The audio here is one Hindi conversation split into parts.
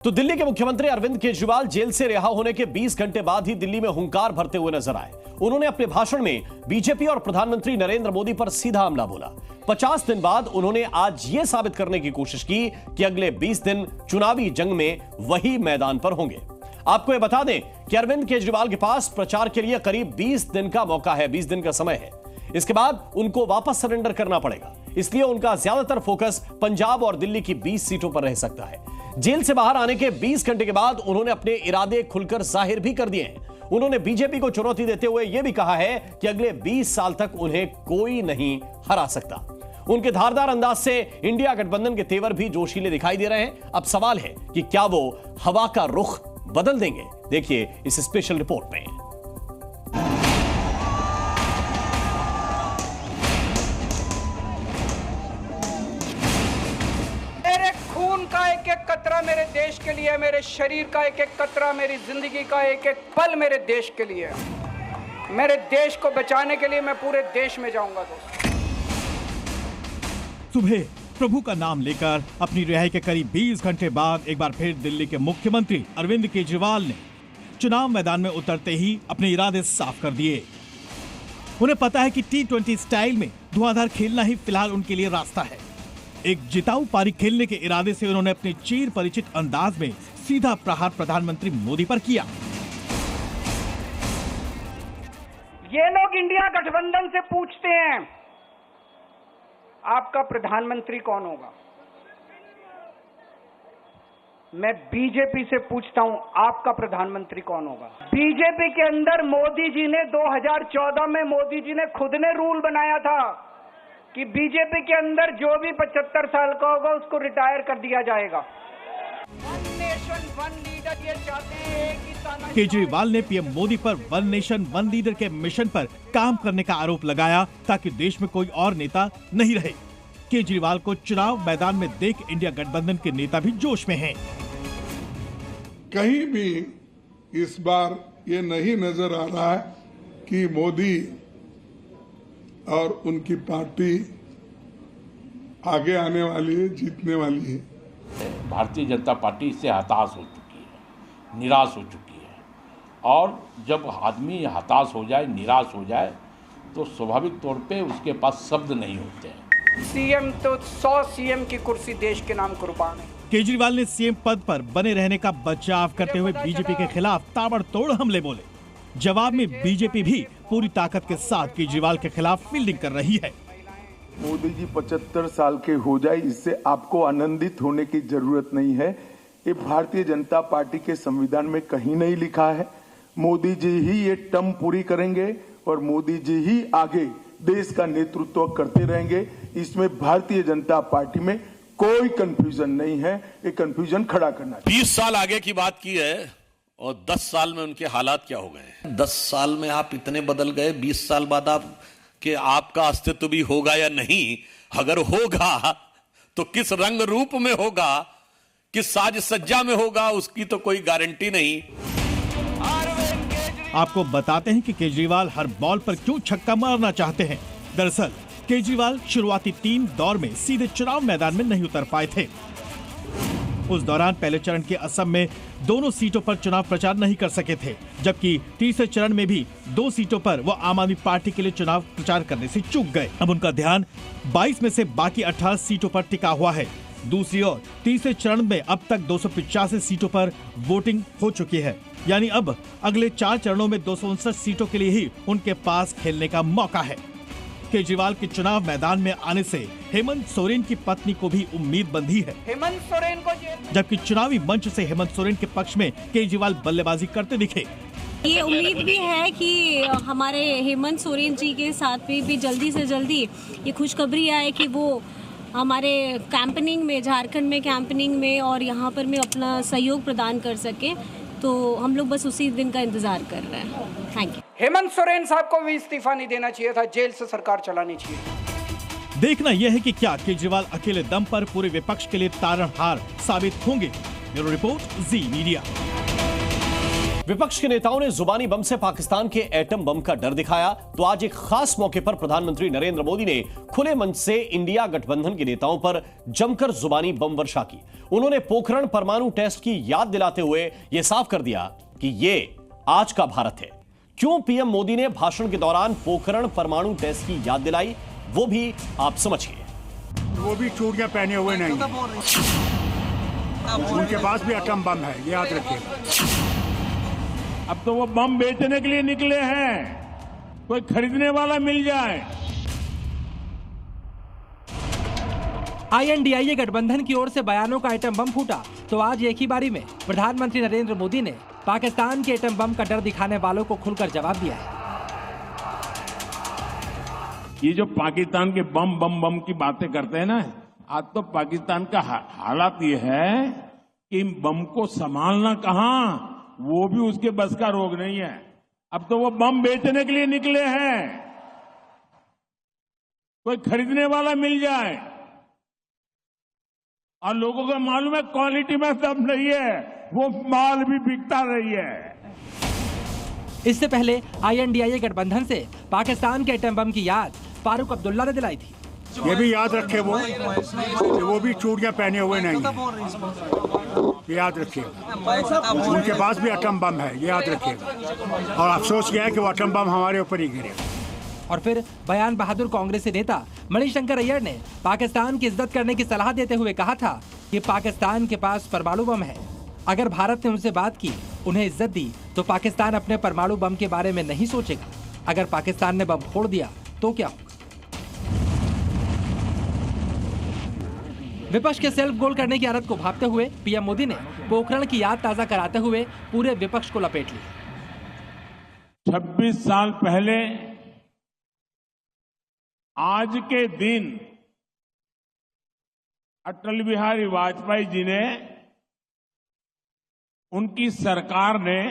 तो दिल्ली के मुख्यमंत्री अरविंद केजरीवाल जेल से रिहा होने के 20 घंटे बाद ही दिल्ली में हुंकार भरते हुए नजर आए। उन्होंने अपने भाषण में बीजेपी और प्रधानमंत्री नरेंद्र मोदी पर सीधा हमला बोला। 50 दिन बाद उन्होंने आज यह साबित करने की कोशिश की कि अगले 20 दिन चुनावी जंग में वही मैदान पर होंगे। आपको यह बता दें कि अरविंद केजरीवाल के पास प्रचार के लिए करीब 20 दिन का मौका है, 20 दिन का समय है। इसके बाद उनको वापस सरेंडर करना पड़ेगा, इसलिए उनका ज्यादातर फोकस पंजाब और दिल्ली की 20 सीटों पर रह सकता है। जेल से बाहर आने के 20 घंटे के बाद उन्होंने अपने इरादे खुलकर जाहिर भी कर दिए हैं। उन्होंने बीजेपी को चुनौती देते हुए यह भी कहा है कि अगले 20 साल तक उन्हें कोई नहीं हरा सकता। उनके धारदार अंदाज से इंडिया गठबंधन के तेवर भी जोशीले दिखाई दे रहे हैं। अब सवाल है कि क्या वो हवा का रुख बदल देंगे? देखिए इस स्पेशल रिपोर्ट में। एक एक कतरा मेरे देश के लिए, मेरे शरीर का एक एक कतरा, मेरी जिंदगी का एक एक पल मेरे देश के लिए। मेरे देश को बचाने के लिए मैं पूरे देश में जाऊंगा। दोस्तों, सुबह प्रभु का नाम लेकर अपनी रिहाई के करीब 20 घंटे बाद एक बार फिर दिल्ली के मुख्यमंत्री अरविंद केजरीवाल ने चुनाव मैदान में उतरते ही अपने इरादे साफ कर दिए। उन्हें पता है कि T20 स्टाइल में धुआंधार खेलना ही फिलहाल उनके लिए रास्ता है। एक जिताऊ पारी खेलने के इरादे से उन्होंने अपने चिर परिचित अंदाज में सीधा प्रहार प्रधानमंत्री मोदी पर किया। ये लोग इंडिया गठबंधन से पूछते हैं आपका प्रधानमंत्री कौन होगा। मैं बीजेपी से पूछता हूं आपका प्रधानमंत्री कौन होगा। बीजेपी के अंदर मोदी जी ने 2014 में मोदी जी ने खुद ने रूल बनाया था कि बीजेपी के अंदर जो भी 75 साल का होगा उसको रिटायर कर दिया जाएगा। वन नेशन वन लीडर ये चाहते हैं कि केजरीवाल ने पीएम मोदी पर वन नेशन वन लीडर के मिशन पर काम करने का आरोप लगाया ताकि देश में कोई और नेता नहीं रहे। केजरीवाल को चुनाव मैदान में देख इंडिया गठबंधन के नेता भी जोश में हैं। कहीं भी इस बार ये नहीं नजर आ रहा है कि मोदी और उनकी पार्टी आगे आने वाली है, जीतने वाली है। भारतीय जनता पार्टी इससे हताश हो चुकी है, निराश हो चुकी है। और जब आदमी हताश हो जाए, निराश हो जाए, तो स्वाभाविक तौर पे उसके पास शब्द नहीं होते हैं। सीएम तो 100 सीएम की कुर्सी देश के नाम कुर्बान है। केजरीवाल ने सीएम पद पर बने रहने का बचाव करते हुए बीजेपी के खिलाफ ताबड़तोड़ हमले बोले। जवाब में बीजेपी भी पूरी ताकत के साथ केजरीवाल के खिलाफ फील्डिंग कर रही है। मोदी जी 75 साल के हो जाए, इससे आपको आनंदित होने की जरूरत नहीं है। ये भारतीय जनता पार्टी के संविधान में कहीं नहीं लिखा है। मोदी जी ही ये टर्म पूरी करेंगे और मोदी जी ही आगे देश का नेतृत्व करते रहेंगे। इसमें भारतीय जनता पार्टी में कोई कंफ्यूजन नहीं है। ये कंफ्यूजन खड़ा करना है। 20 साल आगे की बात की है और 10 साल में उनके हालात क्या हो गए। 10 साल में आप इतने बदल गए, 20 साल बाद आपका अस्तित्व भी होगा या नहीं? अगर होगा तो किस रंग रूप में होगा, किस साज सज्जा में होगा, उसकी तो कोई गारंटी नहीं। आपको बताते हैं कि केजरीवाल हर बॉल पर क्यों छक्का मारना चाहते हैं। दरअसल केजरीवाल शुरुआती 3 दौर में सीधे चुनाव मैदान में नहीं उतर पाए थे। उस दौरान पहले चरण के असम में दोनों सीटों पर चुनाव प्रचार नहीं कर सके थे, जबकि तीसरे चरण में भी 2 सीटों पर वो आम आदमी पार्टी के लिए चुनाव प्रचार करने से चूक गए। अब उनका ध्यान 22 में से बाकी 18 सीटों पर टिका हुआ है। दूसरी ओर तीसरे चरण में अब तक 285 सीटों पर वोटिंग हो चुकी है, यानी अब अगले 4 चरणों में 259 सीटों के लिए ही उनके पास खेलने का मौका है। केजरीवाल के चुनाव मैदान में आने से हेमंत सोरेन की पत्नी को भी उम्मीद बंधी है। हेमंत सोरेन को जबकि चुनावी मंच से हेमंत सोरेन के पक्ष में केजरीवाल बल्लेबाजी करते दिखे। ये उम्मीद भी है कि हमारे हेमंत सोरेन जी के साथ भी जल्दी से जल्दी ये खुशखबरी आए कि वो हमारे कैंपेनिंग में, झारखंड में कैंपेनिंग में और यहाँ पर में अपना सहयोग प्रदान कर सके। तो हम लोग बस उसी दिन का इंतजार कर रहे हैं। Thank you. हेमंत सोरेन साहब को भी इस्तीफा नहीं देना चाहिए था, जेल से सरकार चलानी चाहिए। देखना यह है कि क्या केजरीवाल अकेले दम पर पूरे विपक्ष के लिए तारणहार साबित होंगे। ब्यूरो रिपोर्ट, जी मीडिया। विपक्ष के नेताओं ने जुबानी बम से पाकिस्तान के एटम बम का डर दिखाया, तो आज एक खास मौके पर प्रधानमंत्री नरेंद्र मोदी ने खुले मंच से इंडिया गठबंधन के नेताओं पर जमकर जुबानी बम वर्षा की। उन्होंने पोखरण परमाणु टेस्ट की याद दिलाते हुए यह साफ कर दिया कि यह आज का भारत है। क्यों पीएम मोदी ने भाषण के दौरान पोखरण परमाणु टेस्ट की याद दिलाई, वो भी आप समझिए। वो भी चूड़ियां पहने हुए नहीं, उनके पास भी एटम बम है, ये याद रखिएगा। अब तो वो बम बेचने के लिए निकले हैं, कोई खरीदने वाला मिल जाए। INDIA गठबंधन की ओर से बयानों का एटम बम फूटा, तो आज एक ही बारी में प्रधानमंत्री नरेंद्र मोदी ने पाकिस्तान के एटम बम का डर दिखाने वालों को खुलकर जवाब दिया है। ये जो पाकिस्तान के बम बम बम की बातें करते हैं ना, आज तो पाकिस्तान का हालात ये है कि बम को संभालना कहां, वो भी उसके बस का रोग नहीं है। अब तो वो बम बेचने के लिए निकले हैं, कोई खरीदने वाला मिल जाए। और लोगों को मालूम है क्वालिटी में दम नहीं है, वो माल भी बिकता नहीं है। इससे पहले INDIA गठबंधन से पाकिस्तान के एटम बम की याद फारूक अब्दुल्ला ने दिलाई थी। ये भी याद रखे, वो भी चूड़ियां पहने हुए नहीं, ये याद रखिएगा। उनके पास भी एटम बम है, ये याद रखिएगा। और अफसोस यह है कि वो एटम बम हमारे ऊपर ही गिरे। और फिर बयान बहादुर कांग्रेसी नेता मणिशंकर अय्यर ने पाकिस्तान की इज्जत करने की सलाह देते हुए कहा था कि पाकिस्तान के पास परमाणु बम है। अगर भारत ने उनसे बात की, उन्हें इज्जत दी, तो पाकिस्तान अपने परमाणु बम के बारे में नहीं सोचेगा। अगर पाकिस्तान ने बम फोड़ दिया तो क्या होगा? विपक्ष के सेल्फ गोल करने की आदत को भांपते हुए पीएम मोदी ने पोखरण की याद ताजा कराते हुए पूरे विपक्ष को लपेट लिया। 26 साल पहले आज के दिन अटल बिहारी वाजपेयी जी ने, उनकी सरकार ने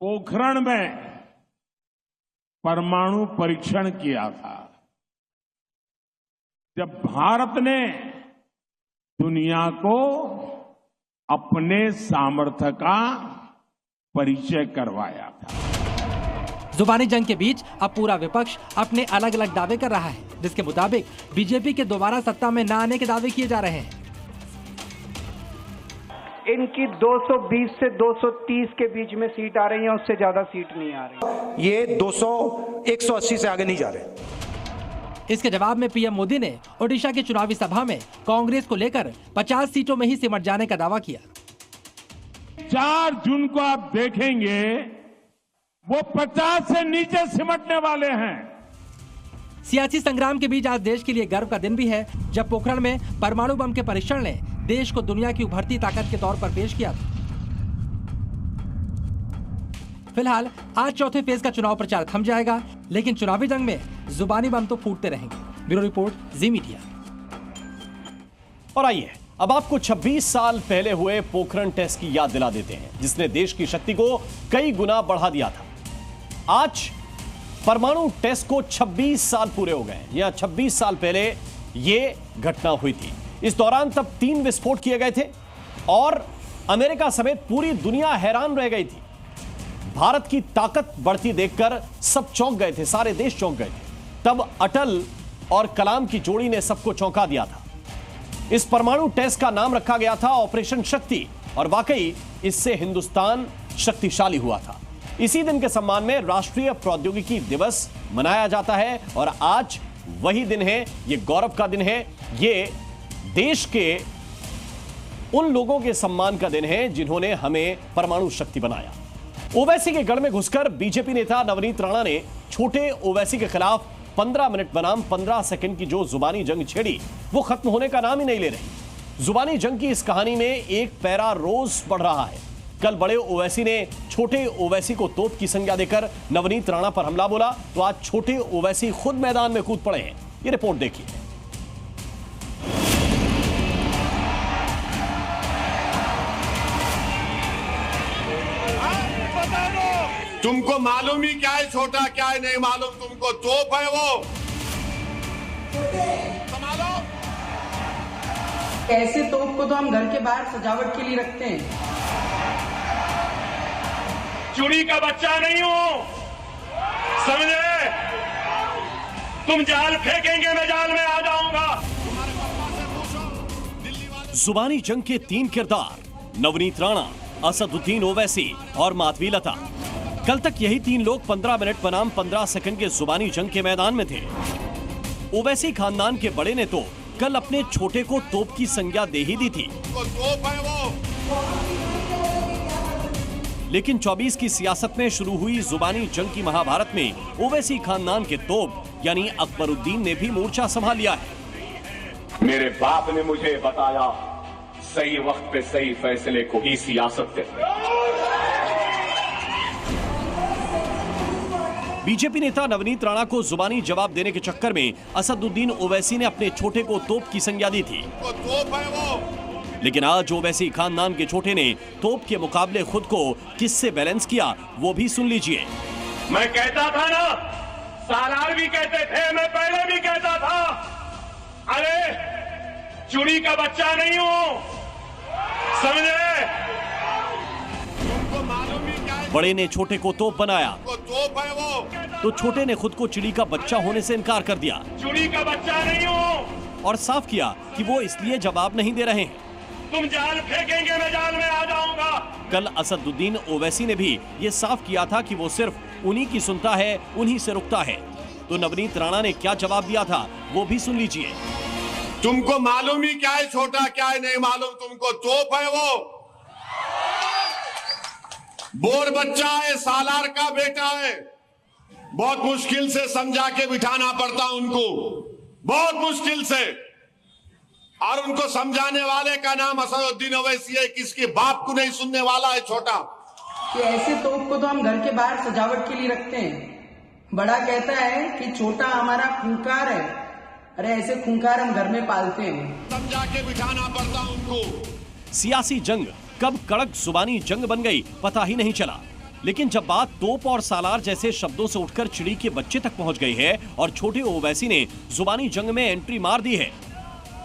पोखरण में परमाणु परीक्षण किया था। जब भारत ने दुनिया को अपने सामर्थ्य का परिचय करवाया था। जुबानी जंग के बीच अब पूरा विपक्ष अपने अलग अलग दावे कर रहा है, जिसके मुताबिक बीजेपी के दोबारा सत्ता में न आने के दावे किए जा रहे हैं। इनकी 220 से 230 के बीच में सीट आ रही है, उससे ज्यादा सीट नहीं आ रही। ये 180 से आगे नहीं जा रहे। इसके जवाब में पीएम मोदी ने ओडिशा की चुनावी सभा में कांग्रेस को लेकर 50 सीटों में ही सिमट जाने का दावा किया। 4 जून को आप देखेंगे वो 50 से नीचे सिमटने वाले हैं। सियासी संग्राम के बीच आज देश के लिए गर्व का दिन भी है, जब पोखरण में परमाणु बम के परीक्षण ने देश को दुनिया की उभरती ताकत के तौर पर पेश किया था। फिलहाल आज चौथे फेज का चुनाव प्रचार थम जाएगा, लेकिन चुनावी जंग में जुबानी बम तो फूटते रहेंगे। ब्यूरो रिपोर्ट, जी मीडिया। और आइए अब आपको 26 साल पहले हुए पोखरण टेस्ट की याद दिला देते हैं, जिसने देश की शक्ति को कई गुना बढ़ा दिया था। आज परमाणु टेस्ट को 26 साल पूरे हो गए। यह 26 साल पहले यह घटना हुई थी। इस दौरान तब 3 विस्फोट किए गए थे और अमेरिका समेत पूरी दुनिया हैरान रह गई थी। भारत की ताकत बढ़ती देखकर सब चौंक गए थे, सारे देश चौंक गए थे। तब अटल और कलाम की जोड़ी ने सबको चौंका दिया था। इस परमाणु टेस्ट का नाम रखा गया था ऑपरेशन शक्ति, और वाकई इससे हिंदुस्तान शक्तिशाली हुआ था। इसी दिन के सम्मान में राष्ट्रीय प्रौद्योगिकी दिवस मनाया जाता है और आज वही दिन है। यह गौरव का दिन है, यह देश के उन लोगों के सम्मान का दिन है जिन्होंने हमें परमाणु शक्ति बनाया। ओवैसी के गढ़ में घुसकर बीजेपी नेता नवनीत राणा ने छोटे ओवैसी के खिलाफ 15 मिनट बनाम 15 सेकंड की जो जुबानी जंग छेड़ी, वो खत्म होने का नाम ही नहीं ले रही। जुबानी जंग की इस कहानी में एक पैरा रोज बढ़ रहा है। कल बड़े ओवैसी ने छोटे ओवैसी को तोप की संज्ञा देकर नवनीत राणा पर हमला बोला, तो आज छोटे ओवैसी खुद मैदान में कूद पड़े हैं। ये रिपोर्ट देखिए। तुमको मालूम ही क्या है छोटा, क्या है नहीं मालूम तुमको। तोप है वो, संभालो। ऐसे तोप को तो हम घर के बाहर सजावट के लिए रखते हैं। चुड़ी का बच्चा नहीं हूं, समझे? तुम जाल फेंकेंगे मैं जाल में आ जाऊंगा। जुबानी जंग के 3 किरदार, नवनीत राणा, असदुद्दीन ओवैसी और माधवी लता। कल तक यही 3 लोग 15 मिनट बनाम 15 सेकंड के जुबानी जंग के मैदान में थे। ओवैसी खानदान के बड़े ने तो कल अपने छोटे को तोप की संज्ञा दे ही दी थी, लेकिन 24 की सियासत में शुरू हुई जुबानी जंग की महाभारत में ओवैसी खानदान के तोप यानी अकबरुद्दीन ने भी मोर्चा संभाल लिया है। मेरे बाप ने मुझे बताया, सही वक्त पे सही फैसले को ही सियासत कहते हैं। बीजेपी नेता नवनीत राणा को जुबानी जवाब देने के चक्कर में असदुद्दीन ओवैसी ने अपने छोटे को तोप की संज्ञा दी थी, लेकिन आज ओवैसी खानदान के छोटे ने तोप के मुकाबले खुद को किससे बैलेंस किया वो भी सुन लीजिए। मैं कहता था ना, सालार भी कहते थे, मैं पहले भी कहता था, अरे चुड़ी का बच्चा नहीं हूं, समझे? तुमको मालूम ही क्या है? बड़े ने छोटे को तोप बनाया, तोप है वो, तो छोटे ने खुद को चिड़ी का बच्चा होने से इनकार कर दिया। चुड़ी का बच्चा नहीं हूं, और साफ किया कि वो इसलिए जवाब नहीं दे रहे हैं। तुम जाल फेंकेंगे मैं जाल में आ जाऊंगा। कल असदुद्दीन ओवैसी ने भी ये साफ किया था कि वो सिर्फ उन्हीं की सुनता है, उन्हीं से रुकता है। तो नवनीत राणा ने क्या जवाब दिया था वो भी सुन लीजिए। तुमको मालूम ही क्या है छोटा, क्या है नहीं मालूम तुमको, तोप है वो, बोर बच्चा है, सालार का बेटा है। बहुत मुश्किल से समझा के बिठाना पड़ता उनको, बहुत मुश्किल से, और उनको समझाने वाले का नाम असदुद्दीन ओवैसी है, किसके बाप को नहीं सुनने वाला है छोटा। कि ऐसे तोप को तो हम घर के बाहर सजावट के लिए रखते हैं। बड़ा कहता है कि छोटा हमारा खूंखार है, अरे ऐसे खूंखार हम घर में पालते हैं। समझा के बिठाना पड़ता उनको। सियासी जंग कब कड़क जुबानी जंग बन गई पता ही नहीं चला, लेकिन जब बात तोप और सालार जैसे शब्दों से उठकर चिड़ी के बच्चे तक पहुंच गई है और छोटे ओवैसी ने जुबानी जंग में एंट्री मार दी है,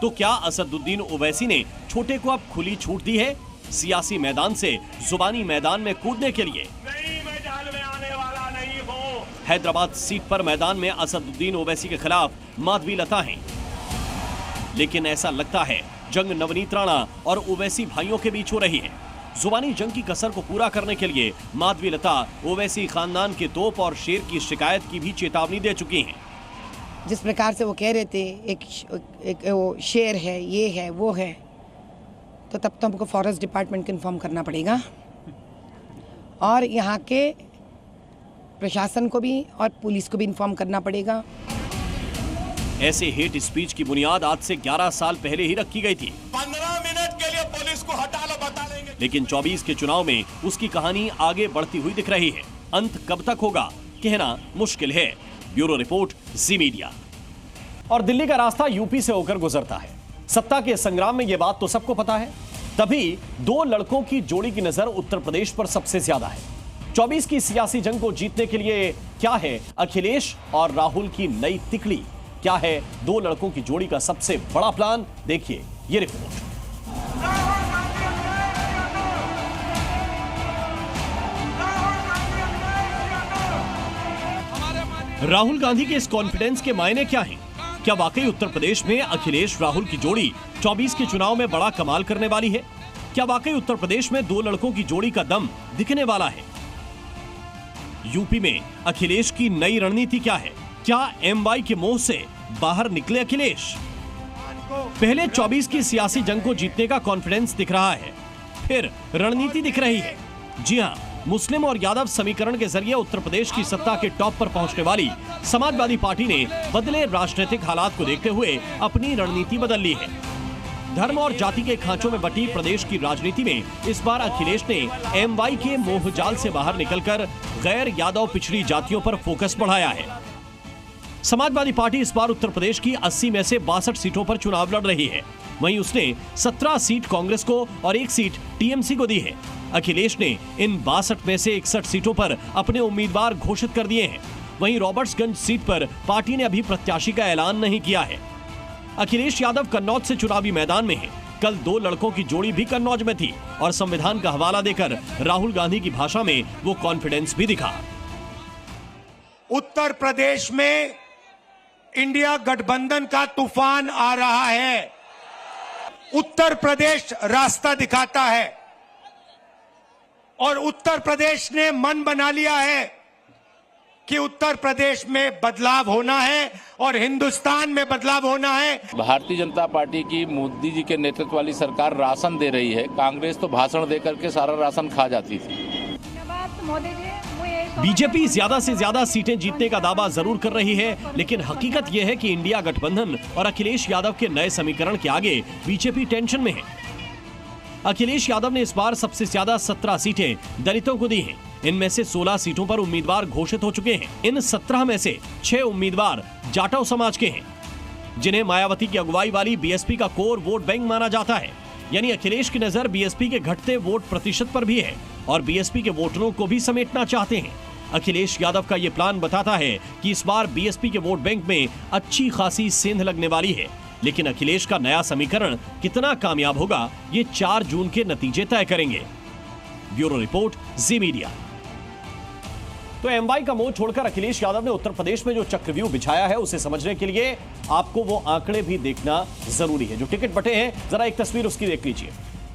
तो क्या असदुद्दीन ओवैसी ने छोटे को अब खुली छूट दी है सियासी मैदान से जुबानी मैदान में कूदने के लिए? नहीं, मैं जाल में आने वाला नहीं हूं। हैदराबाद सीट पर मैदान में असदुद्दीन ओवैसी के खिलाफ माधवी लता हैं, लेकिन ऐसा लगता है जंग नवनीत राणा और ओवैसी भाइयों के बीच हो रही है। जुबानी जंग की कसर को पूरा करने के लिए माधवी लता ओवैसी खानदान के तोप और शेर की शिकायत की भी चेतावनी दे चुकी हैं। जिस प्रकार से वो कह रहे थे एक वो शेर है, ये है, वो है, तो तब तो हमको फॉरेस्ट डिपार्टमेंट को इन्फॉर्म करना पड़ेगा और यहाँ के प्रशासन को भी और पुलिस को भी इन्फॉर्म करना पड़ेगा। ऐसे हेट स्पीच की बुनियाद आज से 11 साल पहले ही रखी गई थी। 15 मिनट के लिए पुलिस को हटा लो, बता लेंगे। लेकिन 24 के चुनाव में उसकी कहानी आगे बढ़ती हुई दिख रही है। अंत कब तक होगा कहना मुश्किल है। ब्यूरो रिपोर्ट, जी मीडिया। और दिल्ली का रास्ता यूपी से होकर गुजरता है। सत्ता के संग्राम में यह बात तो सबको पता है, तभी 2 लड़कों की जोड़ी की नजर उत्तर प्रदेश पर सबसे ज्यादा है। 24 की सियासी जंग को जीतने के लिए क्या है अखिलेश और राहुल की नई तिकड़ी? क्या है 2 लड़कों की जोड़ी का सबसे बड़ा प्लान? देखिए ये रिपोर्ट। राहुल गांधी के इस कॉन्फिडेंस के मायने क्या हैं? क्या वाकई उत्तर प्रदेश में अखिलेश राहुल की जोड़ी 24 के चुनाव में बड़ा कमाल करने वाली है? क्या वाकई उत्तर प्रदेश में 2 लड़कों की जोड़ी का दम दिखने वाला है? यूपी में अखिलेश की नई रणनीति क्या है? क्या एमवाई के मोह से बाहर निकले अखिलेश? पहले 24 की सियासी जंग को जीतने का कॉन्फिडेंस दिख रहा है, फिर रणनीति दिख रही है। जी हां, मुस्लिम और यादव समीकरण के जरिए उत्तर प्रदेश की सत्ता के टॉप पर पहुंचने वाली समाजवादी पार्टी ने बदले राजनीतिक हालात को देखते हुए अपनी रणनीति बदल ली है। धर्म और जाति के खांचों में बटी प्रदेश की राजनीति में इस बार अखिलेश ने एमवाई के मोहजाल से बाहर निकलकर गैर यादव पिछड़ी जातियों पर फोकस बढ़ाया है। समाजवादी पार्टी इस बार उत्तर प्रदेश की 80 में से 62 सीटों पर चुनाव लड़ रही है। वहीं उसने 17 सीट कांग्रेस को और 1 सीट टीएमसी को दी है। अखिलेश ने इन 62 में से 61 सीटों पर अपने उम्मीदवार घोषित कर दिए हैं। वहीं रॉबर्ट्सगंज सीट पर पार्टी ने अभी प्रत्याशी का ऐलान नहीं किया है। अखिलेश यादव कन्नौज से चुनावी मैदान में है, कल 2 लड़कों की जोड़ी भी कन्नौज में थी और संविधान का हवाला देकर राहुल गांधी की भाषा में वो कॉन्फिडेंस भी दिखा। उत्तर प्रदेश में इंडिया गठबंधन का तूफान आ रहा है। उत्तर प्रदेश रास्ता दिखाता है और उत्तर प्रदेश ने मन बना लिया है कि उत्तर प्रदेश में बदलाव होना है और हिंदुस्तान में बदलाव होना है। भारतीय जनता पार्टी की मोदी जी के नेतृत्व वाली सरकार राशन दे रही है। कांग्रेस तो भाषण देकर के सारा राशन खा जाती थी। बीजेपी ज्यादा से ज्यादा सीटें जीतने का दावा जरूर कर रही है, लेकिन हकीकत यह है कि इंडिया गठबंधन और अखिलेश यादव के नए समीकरण के आगे बीजेपी टेंशन में है। अखिलेश यादव ने इस बार सबसे ज्यादा 17 सीटें दलितों को दी हैं। इनमें से 16 सीटों पर उम्मीदवार घोषित हो चुके हैं। इन 17 में से 6 उम्मीदवार जाटव समाज के हैं, जिन्हें मायावती की अगुवाई वाली बीएसपी का कोर वोट बैंक माना जाता है। यानी अखिलेश की नजर बीएसपी के घटते वोट प्रतिशत पर भी है और बीएसपी के वोटरों को भी समेटना चाहते हैं। अखिलेश यादव का ये प्लान बताता है कि इस बार बीएसपी के वोट बैंक में अच्छी खासी सेंध लगने वाली है, लेकिन अखिलेश का नया समीकरण कितना कामयाब होगा, ये 4 जून के नतीजे तय करेंगे। ब्यूरो रिपोर्ट, जी मीडिया। तो एमवाई का मोह छोड़कर अखिलेश यादव ने उत्तर प्रदेश में जो चक्रव्यूह बिछाया है, उसे समझने के लिए आपको वो आंकड़े भी देखना जरूरी है। जो टिकट बटे हैं, जरा एक तस्वीर उसकी देख लीजिए।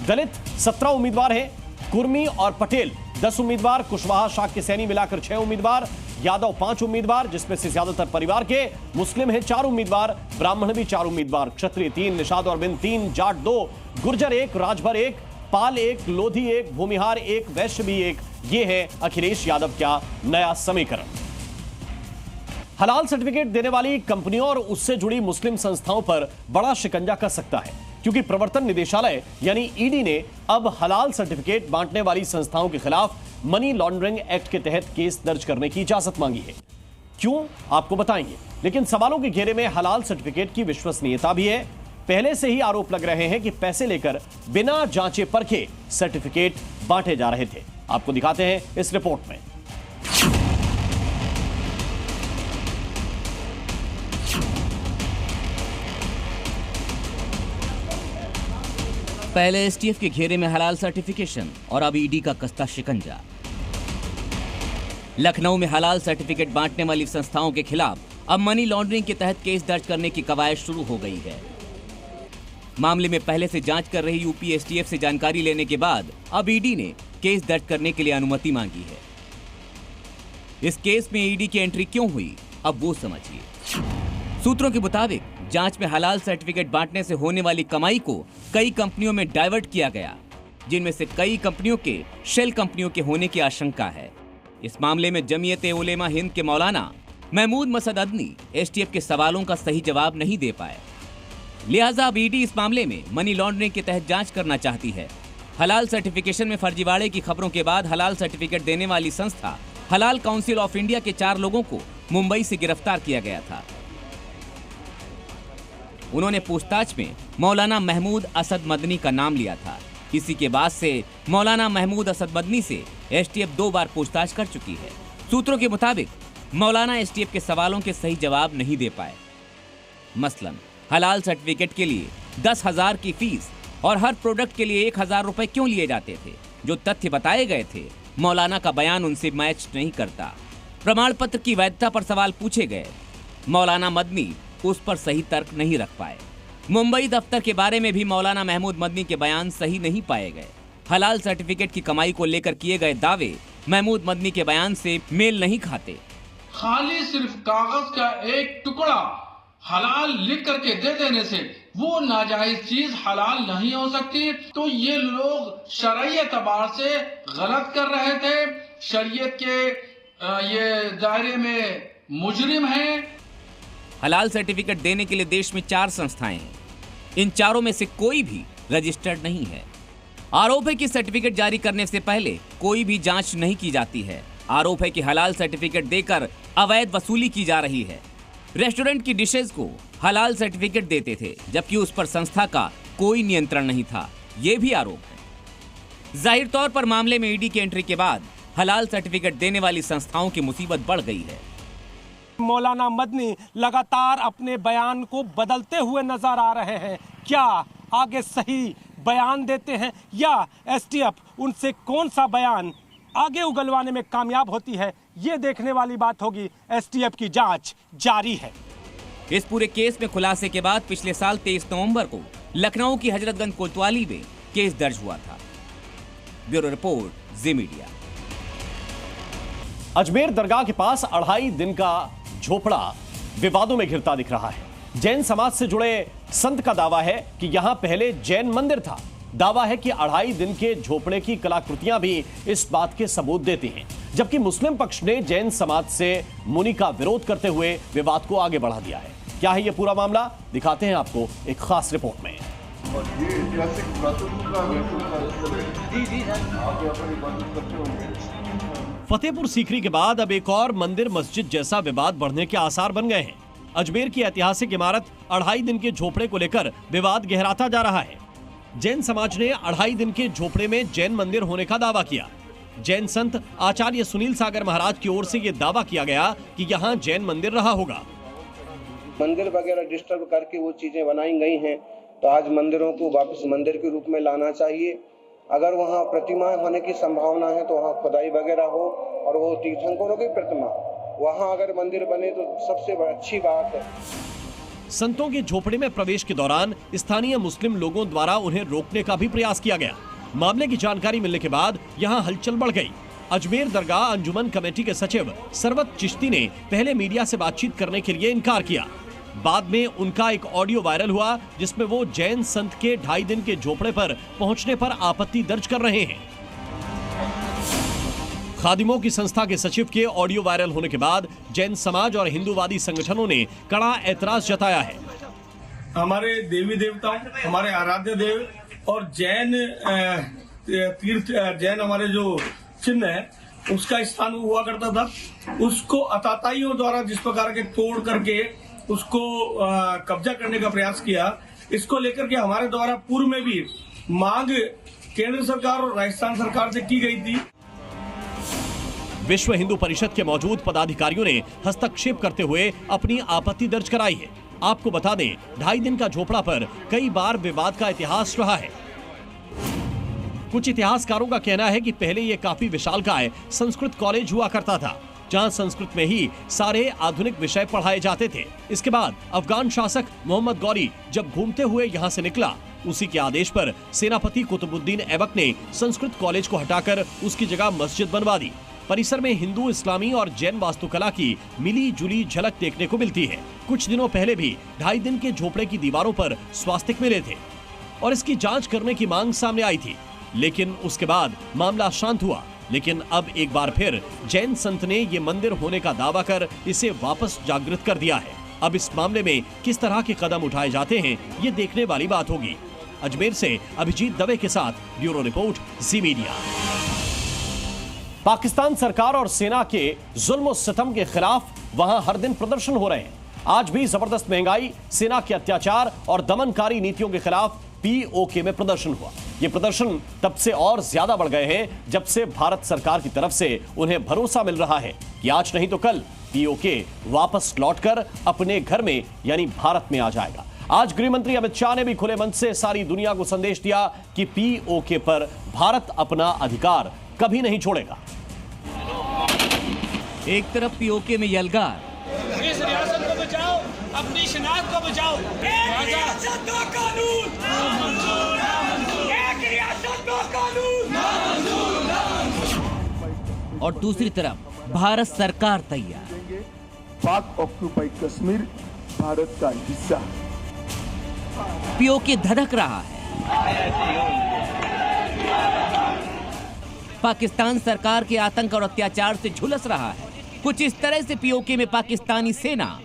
दलित 17 उम्मीदवार हैं, कुर्मी और पटेल 10 उम्मीदवार, कुशवाहा, शाक्य, सैनी मिलाकर 6 उम्मीदवार, यादव 5 उम्मीदवार, जिसमें से ज्यादातर परिवार के, मुस्लिम हैं 4 उम्मीदवार, ब्राह्मण भी 4 उम्मीदवार, क्षत्रिय 3, निषाद और बिंद 3, जाट 2, गुर्जर 1, राजभर 1, पाल 1, लोधी 1, भूमिहार 1, वैश्य भी 1। ये है अखिलेश यादव का नया समीकरण। हलाल सर्टिफिकेट देने वाली कंपनियों और उससे जुड़ी मुस्लिम संस्थाओं पर बड़ा शिकंजा कस सकता है, क्योंकि प्रवर्तन निदेशालय यानी ईडी ने अब हलाल सर्टिफिकेट बांटने वाली संस्थाओं के खिलाफ मनी लॉन्ड्रिंग एक्ट के तहत केस दर्ज करने की इजाजत मांगी है। क्यों, आपको बताएंगे, लेकिन सवालों के घेरे में हलाल सर्टिफिकेट की विश्वसनीयता भी है। पहले से ही आरोप लग रहे हैं कि पैसे लेकर बिना जांचे परखे सर्टिफिकेट बांटे जा रहे थे। आपको दिखाते हैं इस रिपोर्ट में। पहले एसटीएफ के घेरे में हलाल सर्टिफिकेशन और अब ईडी का कसता शिकंजा। लखनऊ में हलाल सर्टिफिकेट बांटने वाली संस्थाओं के खिलाफ अब मनी लॉन्ड्रिंग के तहत केस दर्ज करने की कवायद शुरू हो गई है। मामले में पहले से जांच कर रही यूपी एसटीएफ से जानकारी लेने के बाद अब ईडी ने केस दर्ज करने के लिए अनुमति मांगी है। इस केस में ईडी की एंट्री क्यों हुई, अब वो समझिए। सूत्रों के मुताबिक जांच में हलाल सर्टिफिकेट बांटने से होने वाली कमाई को कई कंपनियों में डाइवर्ट किया गया, जिनमें से कई कंपनियों के शेल कंपनियों के होने की आशंका है। इस मामले में जमीयत उलेमा हिंद के मौलाना महमूद मसद अदनी एसटीएफ के सवालों का सही जवाब नहीं दे पाए, लिहाजा अब ईडी इस मामले में मनी लॉन्ड्रिंग के तहत जांच करना चाहती है। हलाल सर्टिफिकेशन में फर्जीवाड़े की खबरों के बाद हलाल सर्टिफिकेट देने वाली संस्था हलाल काउंसिल ऑफ इंडिया के 4 लोगों को मुंबई से गिरफ्तार किया गया था। उन्होंने पूछताछ में मौलाना महमूद असद मदनी का नाम लिया था। इसी के बाद से मौलाना महमूद असद मदनी से एसटीएफ 2 बार पूछताछ कर चुकी है। सूत्रों के मुताबिक मौलाना एसटीएफ के सवालों के सही जवाब नहीं दे पाए। मसलन हलाल सर्टिफिकेट के लिए 10,000 की फीस और हर प्रोडक्ट के लिए 1,000 रुपए क्यों लिए जाते थे? जो तथ्य बताए गए थे, मौलाना का बयान उनसे मैच नहीं करता। प्रमाण पत्र की वैधता पर सवाल पूछे गए, मौलाना मदनी उस पर सही तर्क नहीं रख पाए। मुंबई दफ्तर के बारे में भी मौलाना महमूद मदनी के बयान सही नहीं पाए गए। हलाल सर्टिफिकेट की कमाई को लेकर किए गए दावे महमूद मदनी के बयान से मेल नहीं खाते। खाली सिर्फ कागज का एक टुकड़ा हलाल लिख करके दे देने से वो नाजायज चीज हलाल नहीं हो सकती। तो ये लोग शरयत एतबार से गलत कर रहे थे, शरीयत के ये दायरे में मुजरिम हैं। हलाल सर्टिफिकेट देने के लिए देश में 4 संस्थाएं हैं। इन चारों में से कोई भी रजिस्टर्ड नहीं है। आरोप है कि सर्टिफिकेट जारी करने से पहले कोई भी जांच नहीं की जाती है। आरोप है कि हलाल सर्टिफिकेट देकर अवैध वसूली की जा रही है। रेस्टोरेंट की डिशेज को हलाल सर्टिफिकेट देते थे, जबकि उस पर संस्था का कोई नियंत्रण नहीं था। ये भी आरोप है। जाहिर तौर पर मामले में ईडी की एंट्री के बाद हलाल सर्टिफिकेट देने वाली संस्थाओं की मुसीबत बढ़ गई है। मौलाना मदनी लगातार अपने बयान को बदलते हुए नजर आ रहे हैं। क्या आगे सही बयान देते हैं या एसटीएफ उनसे कौन सा बयान आगे उगलवाने में कामयाब होती है, ये देखने वाली बात होगी। एसटीएफ की जांच जारी है। इस पूरे केस में खुलासे के बाद पिछले साल 23 नवंबर को लखनऊ की हजरतगंज कोतवाली में केस दर्ज हुआ था। ब्यूरो रिपोर्ट, जी मीडिया। अजमेर दरगाह के पास 2.5 दिन का झोपड़ा विवादों में घिरता दिख रहा है। जैन समाज से जुड़े संत का दावा है कि यहां पहले जैन मंदिर था। दावा है कि 2.5 दिन के झोपड़े की कलाकृतियां भी इस बात के सबूत देती हैं। जबकि मुस्लिम पक्ष ने जैन समाज से मुनि का विरोध करते हुए विवाद को आगे बढ़ा दिया है। क्या है यह पूरा मामला, दिखाते हैं आपको एक खास रिपोर्ट में। फतेहपुर सीकरी के बाद अब एक और मंदिर मस्जिद जैसा विवाद बढ़ने के आसार बन गए हैं। अजमेर की ऐतिहासिक इमारत 2.5 दिन के झोपड़े को लेकर विवाद गहराता जा रहा है। जैन समाज ने 2.5 दिन के झोपड़े में जैन मंदिर होने का दावा किया। जैन संत आचार्य सुनील सागर महाराज की ओर से यह दावा किया गया कि यहाँ जैन मंदिर रहा होगा। मंदिर वगैरह डिस्टर्ब करके वो चीजें बनाई गई हैं, तो आज मंदिरों को वापस मंदिर के रूप में लाना चाहिए। अगर वहाँ प्रतिमा होने की संभावना है तो वहाँ खुदाई वगैरह हो और वो तीर्थंकरों की प्रतिमा वहाँ अगर मंदिर बने तो सबसे अच्छी बात है। संतों के झोपड़े में प्रवेश के दौरान स्थानीय मुस्लिम लोगों द्वारा उन्हें रोकने का भी प्रयास किया गया। मामले की जानकारी मिलने के बाद यहां हलचल बढ़ गई। अजमेर दरगाह अंजुमन कमेटी के सचिव सरवत चिश्ती ने पहले मीडिया से बातचीत करने के लिए इनकार किया। बाद में उनका एक ऑडियो वायरल हुआ जिसमें वो जैन संत के 2.5 दिन के झोपड़े पर पहुंचने पर आपत्ति दर्ज कर रहे हैं। खादिमों की संस्था के सचिव के ऑडियो वायरल होने के बाद जैन समाज और हिंदूवादी संगठनों ने कड़ा ऐतराज जताया है। हमारे देवी देवताओं, हमारे आराध्य देव और जैन तीर्थ, जैन हमारे जो चिन्ह है उसका स्थान हुआ करता था, उसको अताताइयों द्वारा जिस प्रकार के तोड़ करके उसको कब्जा करने का प्रयास किया, इसको लेकर के हमारे द्वारा पूर्व में भी मांग केंद्र सरकार और राजस्थान सरकार से की गई थी। विश्व हिंदू परिषद के मौजूद पदाधिकारियों ने हस्तक्षेप करते हुए अपनी आपत्ति दर्ज कराई है। आपको बता दें, 2.5 दिन का झोपड़ा पर कई बार विवाद का इतिहास रहा है। कुछ इतिहासकारों का कहना है कि पहले यह काफी विशालकाय संस्कृत कॉलेज हुआ करता था, जहां संस्कृत में ही सारे आधुनिक विषय पढ़ाए जाते थे। इसके बाद अफगान शासक मोहम्मद गौरी जब घूमते हुए यहां से निकला, उसी के आदेश पर सेनापति कुतुबुद्दीन ऐबक ने संस्कृत कॉलेज को हटाकर उसकी जगह मस्जिद बनवा दी। परिसर में हिंदू, इस्लामी और जैन वास्तुकला की मिली जुली झलक देखने को मिलती है। कुछ दिनों पहले भी 2.5 दिन के झोपड़े की दीवारों पर स्वास्तिक मिले थे और इसकी जांच करने की मांग सामने आई थी, लेकिन उसके बाद मामला शांत हुआ। लेकिन अब एक बार फिर जैन संत ने ये मंदिर होने का दावा कर इसे वापस जागृत कर दिया है। अब इस मामले में किस तरह के कदम उठाए जाते हैं, ये देखने वाली बात होगी। अजमेर से अभिजीत दवे के साथ ब्यूरो रिपोर्ट, जी मीडिया। पाकिस्तान सरकार और सेना के जुल्म और सितम के खिलाफ वहां हर दिन प्रदर्शन हो रहे हैं। आज भी जबरदस्त महंगाई, सेना के अत्याचार और दमनकारी नीतियों के खिलाफ पीओके में प्रदर्शन हुआ। ये प्रदर्शन तब से और ज्यादा बढ़ गए हैं जब से भारत सरकार की तरफ से उन्हें भरोसा मिल रहा है कि आज नहीं तो कल पीओके वापस लौटकर अपने घर में यानी भारत में आ जाएगा। आज गृह मंत्री अमित शाह ने भी खुले मन से सारी दुनिया को संदेश दिया कि पीओके पर भारत अपना अधिकार कभी नहीं छोड़ेगा। एक तरफ पीओके में यलगार, इस रियासत को बचाओ, अपनी शनाख्त को बचाओ। एक रियासत दो कानून, एक रियासत दो कानून। और दूसरी तरफ भारत सरकार तैयार। पाक ऑक्यूपाई कश्मीर भारत का हिस्सा। पीओके धधक रहा है। पाकिस्तान सरकार के आतंक और अत्याचार से झुलस रहा है। कुछ इस तरह से पीओके में पाकिस्तानी सेना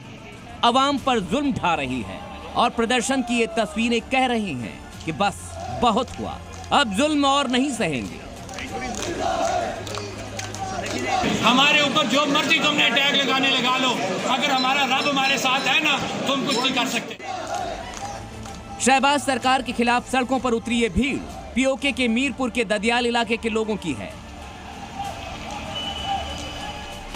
अवाम पर जुल्म ढा रही है और प्रदर्शन की ये तस्वीरें कह रही हैं कि बस बहुत हुआ, अब जुल्म और नहीं सहेंगे। हमारे ऊपर जो मर्जी तुमने टैग लगाने लगा लो, अगर हमारा रब हमारे साथ है ना, तुम कुछ नहीं कर सकते। शहबाज सरकार के खिलाफ सड़कों पर उतरी ये भीड़ पीओके के मीरपुर के ददियाल इलाके के लोगों की है।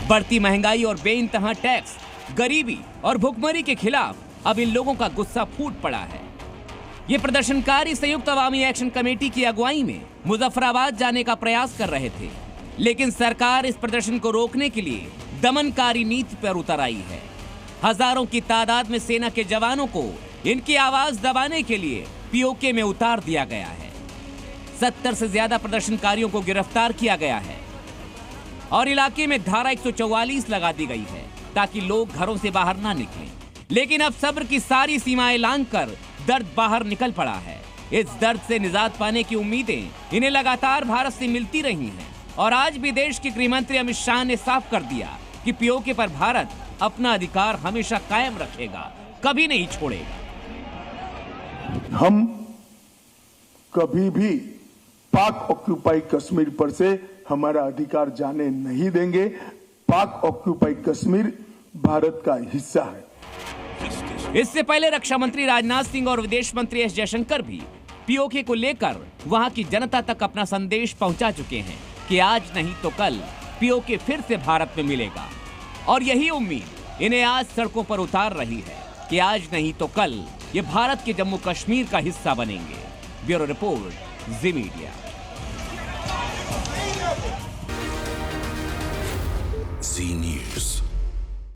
बढ़ती महंगाई और बेइंतहा टैक्स, गरीबी और भुखमरी के खिलाफ अब इन लोगों का गुस्सा फूट पड़ा है। ये प्रदर्शनकारी संयुक्त अवामी एक्शन कमेटी की अगुवाई में मुजफ्फराबाद जाने का प्रयास कर रहे थे, लेकिन सरकार इस प्रदर्शन को रोकने के लिए दमनकारी नीति पर उतर आई है। हजारों की तादाद में सेना के जवानों को इनकी आवाज दबाने के लिए पीओके में उतार दिया गया है। 70 से ज्यादा प्रदर्शनकारियों को गिरफ्तार किया गया है और इलाके में धारा 144 लगा दी गई है ताकि लोग घरों से बाहर ना निकलें। लेकिन अब सब्र की सारी सीमाएं लांघकर दर्द बाहर निकल पड़ा है। इस दर्द से निजात पाने की उम्मीदें इन्हें लगातार भारत से मिलती रही हैं और आज भी देश के गृह मंत्री अमित शाह ने साफ कर दिया कि पीओके पर भारत अपना अधिकार हमेशा कायम रखेगा, कभी नहीं छोड़ेगा। हम कभी भी पाक ऑक्यूपाई कश्मीर पर से हमारा अधिकार जाने नहीं देंगे। पाक ऑक्यूपाई कश्मीर भारत का हिस्सा है। इससे पहले रक्षा मंत्री राजनाथ सिंह और विदेश मंत्री एस जयशंकर भी पीओके को लेकर वहां की जनता तक अपना संदेश पहुंचा चुके हैं कि आज नहीं तो कल पीओके फिर से भारत में मिलेगा। और यही उम्मीद इन्हें आज सड़कों पर उतार रही है कि आज नहीं तो कल ये भारत के जम्मू कश्मीर का हिस्सा बनेंगे। ब्यूरो रिपोर्ट, जी मीडिया। जी न्यूज़।